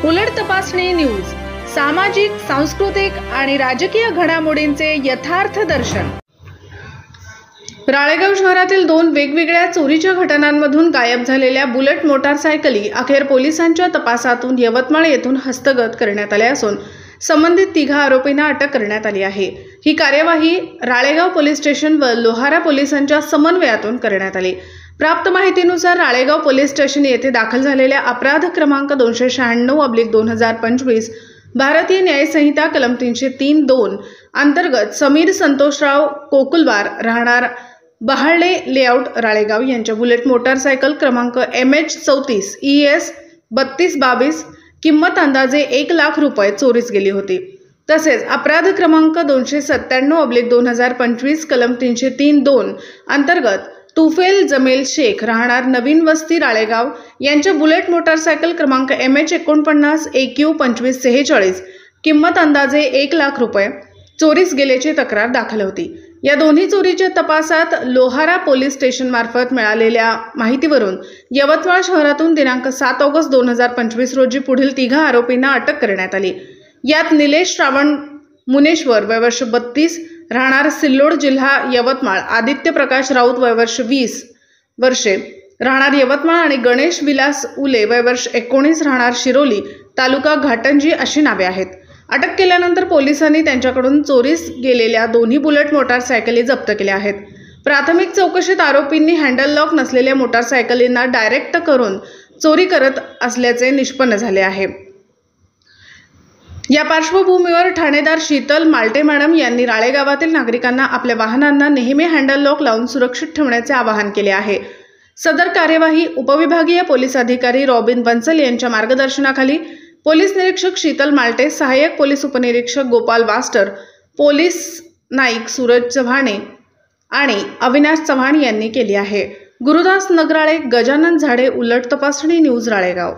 उलट तपासणी न्यूज, सामाजिक, सांस्कृतिक आणि राजकीय घडामोडींचे यथार्थ दर्शन। राळेगाव शहरातील 2 वेगवेगळ्या चोरीच्या घटनांमधून गायब झालेल्या बुलेट मोटारसायकली अखेर पोलिसांच्या तपासातून यवतमाळ येथून हस्तगत करण्यात आल्या असून संबंधित 3 आरोपींना अटक करण्यात आली आहे। ही कार्यवाही राळेगाव पोलीस स्टेशन व लोहारा पोलिसांच्या समन्वयातून करण्यात आली। प्राप्त माहितीनुसार राळेगाव पोलीस स्टेशन येथे दाखल झालेल्या अपराध क्रमांक 296/2025 भारतीय न्याय संहिता कलम 303(2) अंतर्गत समीर संतोषराव कोकुलवार राहणार बहाळे लेआउट राळेगाव यांच्या बुलेट मोटारसायकल क्रमांक MH34 ES 3222 किंमत अंदाजे 1 लाख रुपये चोरीस गेली होती। तसेच अपराध क्रमांक 297/2025 कलम 303(2) अंतर्गत तुफेल जमेल शेख राहणार नवीन वस्ती राळेगाव यांच्या बुलेट मोटारसायकल क्रमांक MH49 AQ 2546 किंमत अंदाजे 1 लाख रुपये चोरीस गेल्याची तक्रार दाखल होती। या दोन्ही चोरीच्या तपासात लोहारा पोलीस स्टेशन मार्फत मिळालेल्या माहितीवरून यवतमाळ शहरातून दिनांक 7 ऑगस्ट 2025 रोजी पुढील 3 आरोपींना अटक करण्यात आली। यात निलेश श्रावण मुनेश्वर वय वर्ष 32 राहणार सिल्लोड जिल्हा यवतमाळ, आदित्य प्रकाश राऊत वय वर्ष 20 वर्षे राहणार यवतमाळ आणि गणेश विलास उले वय वर्ष 19 राहणार शिरोली तालुका घाटंजी अशी नावे आहेत। अटक केल्यानंतर पोलिसांनी त्यांच्याकडून चोरीस गेलेल्या दोन्ही बुलेट मोटारसायकली जप्त केल्या आहेत। प्राथमिक चौकशीत आरोपींनी हँडल लॉक नसलेल्या मोटारसायकलींना डायरेक्ट करून चोरी करत असल्याचे निष्पन्न झाले आहे। या पार्श्वभूमीवर ठाणेदार शीतल माल्टे मॅडम यांनी राळेगावातील नागरिकांना आपल्या वाहनांना नेहमी हँडल लॉक लावून सुरक्षित ठेवण्याचे आवाहन केले आहे। सदर कार्यवाही उपविभागीय पोलीस अधिकारी रॉबिन बन्सल यांच्या मार्गदर्शनाखाली पोलीस निरीक्षक शीतल माल्टे, सहाय्यक पोलीस उपनिरीक्षक गोपाल वास्टर, पोलीस नाईक सूरज चव्हाणे आणि अविनाश चव्हाण यांनी केली आहे। गुरुदास नगराळे, गजानन झाडे, उलट तपासणी न्यूज राळेगाव।